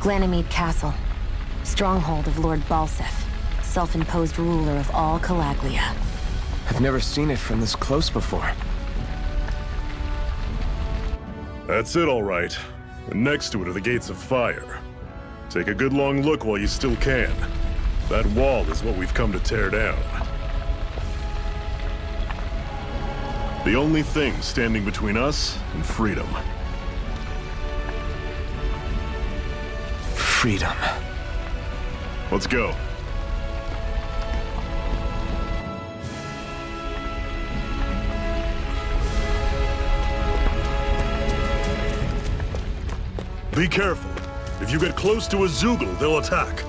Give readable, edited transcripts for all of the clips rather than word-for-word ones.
Ganymede Castle. Stronghold of Lord Balsef, self-imposed ruler of all Calaglia. I've never seen it from this close before. That's it, all right. And next to it are the Gates of Fire. Take a good long look while you still can. That wall is what we've come to tear down. The only thing standing between us and freedom. Freedom. Let's go. Be careful. If you get close to a Zoogle, they'll attack.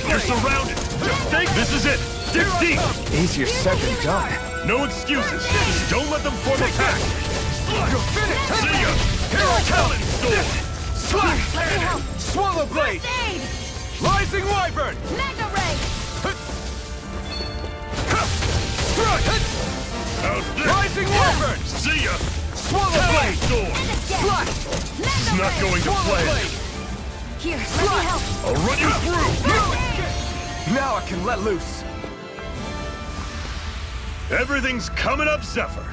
You're surrounded! Just think this is it! Dig deep! Easier said than done. No excuses! Just don't let them form attack! You're finished! See ya! Here I come! Storm! Slash! Swallow blade! Rising wyvern! Mega Ray! Strike! How's this? Rising wyvern! See ya! Swallow blade! Storm! Slash! This is not going to Swallow plan! blade! Here, let me help. I'll run you through! Now I can let loose. Everything's coming up, Zephyr!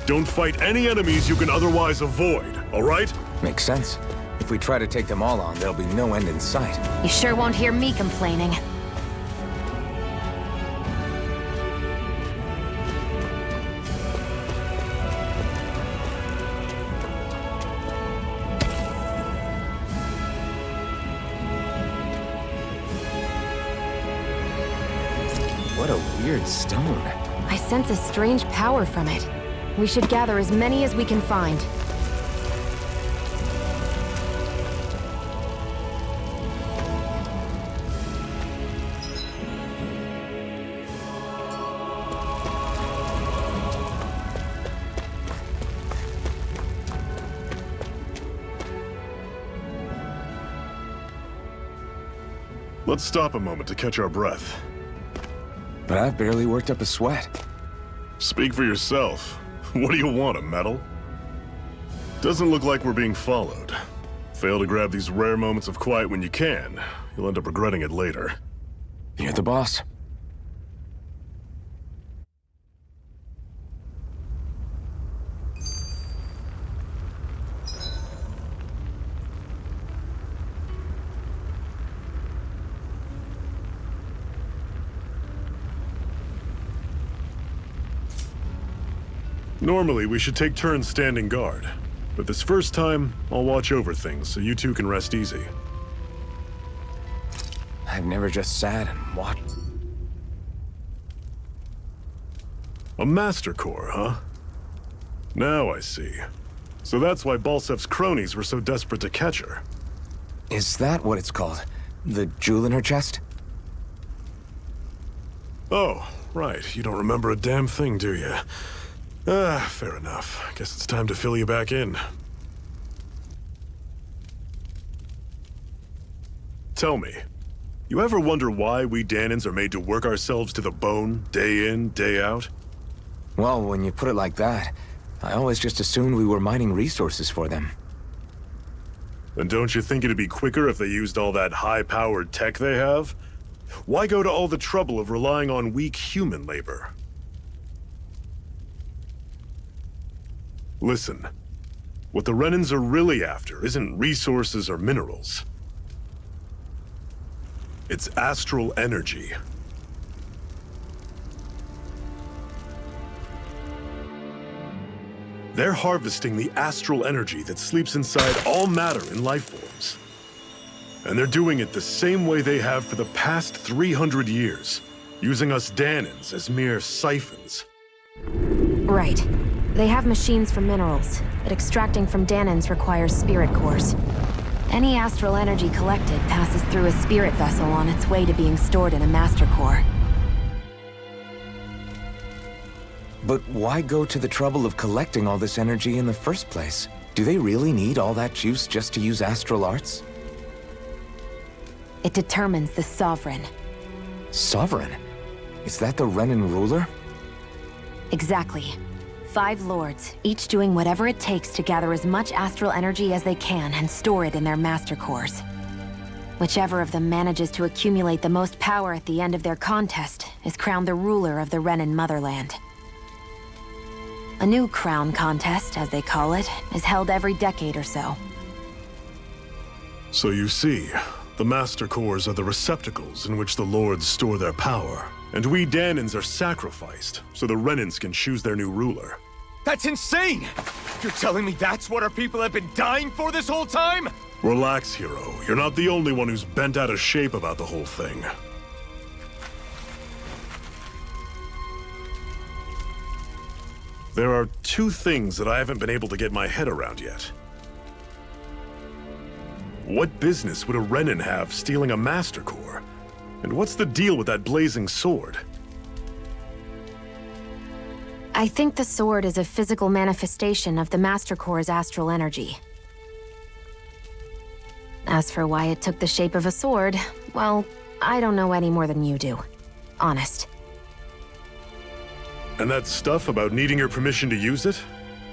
Don't fight any enemies you can otherwise avoid, all right? Makes sense. If we try to take them all on, there'll be no end in sight. You sure won't hear me complaining. What a weird stone. I sense a strange power from it. We should gather as many as we can find. Let's stop a moment to catch our breath. But I've barely worked up a sweat. Speak for yourself. What do you want, a medal? Doesn't look like we're being followed. Fail to grab these rare moments of quiet when you can. You'll end up regretting it later. You're the boss. Normally, we should take turns standing guard. But this first time, I'll watch over things so you two can rest easy. I've never just sat and watched. A Master Core, huh? Now I see. So that's why Balsef's cronies were so desperate to catch her. Is that what it's called? The jewel in her chest? Oh, right. You don't remember a damn thing, do you? Fair enough. Guess it's time to fill you back in. Tell me, you ever wonder why we Dahnans are made to work ourselves to the bone, day in, day out? Well, when you put it like that, I always just assumed we were mining resources for them. And don't you think it'd be quicker if they used all that high-powered tech they have? Why go to all the trouble of relying on weak human labor? Listen, what the Renans are really after isn't resources or minerals. It's astral energy. They're harvesting the astral energy that sleeps inside all matter in life forms. And they're doing it the same way they have for the past 300 years, using us Dahnans as mere siphons. Right. They have machines for minerals, but extracting from Dahnans requires spirit cores. Any astral energy collected passes through a spirit vessel on its way to being stored in a master core. But why go to the trouble of collecting all this energy in the first place? Do they really need all that juice just to use astral arts? It determines the Sovereign. Sovereign? Is that the Renan ruler? Exactly. 5 lords, each doing whatever it takes to gather as much astral energy as they can and store it in their master cores. Whichever of them manages to accumulate the most power at the end of their contest is crowned the ruler of the Renan motherland. A new crown contest, as they call it, is held every decade or so. So you see, the Master Cores are the receptacles in which the Lords store their power. And we Dahnans are sacrificed, so the Renans can choose their new ruler. That's insane! You're telling me that's what our people have been dying for this whole time? Relax, hero. You're not the only one who's bent out of shape about the whole thing. There are 2 things that I haven't been able to get my head around yet. What business would a Renan have stealing a Master Core? And what's the deal with that blazing sword? I think the sword is a physical manifestation of the Master Core's astral energy. As for why it took the shape of a sword, well, I don't know any more than you do. Honest. And that stuff about needing your permission to use it?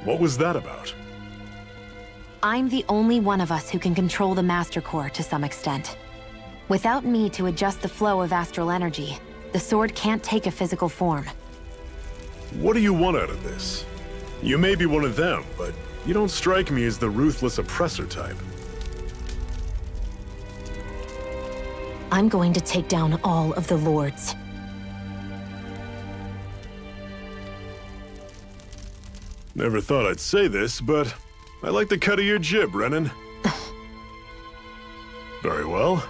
What was that about? I'm the only one of us who can control the Master Core to some extent. Without me to adjust the flow of astral energy, the sword can't take a physical form. What do you want out of this? You may be one of them, but you don't strike me as the ruthless oppressor type. I'm going to take down all of the lords. Never thought I'd say this, but I like the cut of your jib, Renan. Very well.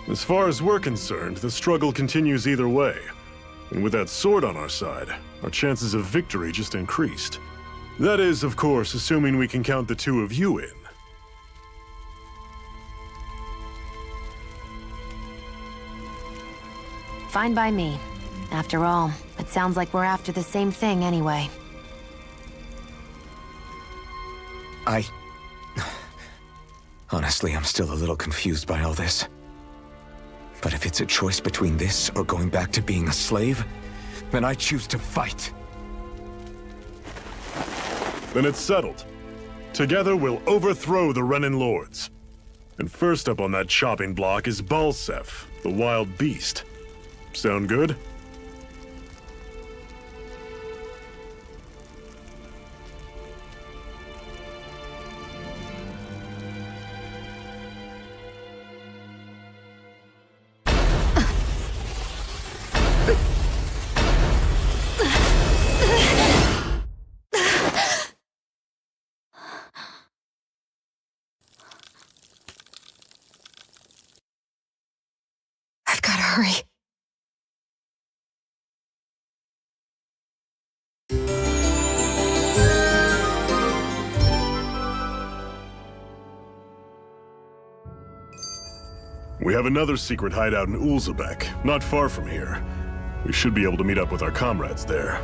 As far as we're concerned, the struggle continues either way. And with that sword on our side, our chances of victory just increased. That is, of course, assuming we can count the 2 of you in. Fine by me. After all, it sounds like we're after the same thing anyway. Honestly, I'm still a little confused by all this. But if it's a choice between this or going back to being a slave, then I choose to fight. Then it's settled. Together we'll overthrow the Renan Lords. And first up on that chopping block is Balsef, the wild beast. Sound good? I've got to hurry. We have another secret hideout in Ulzebek, not far from here. We should be able to meet up with our comrades there.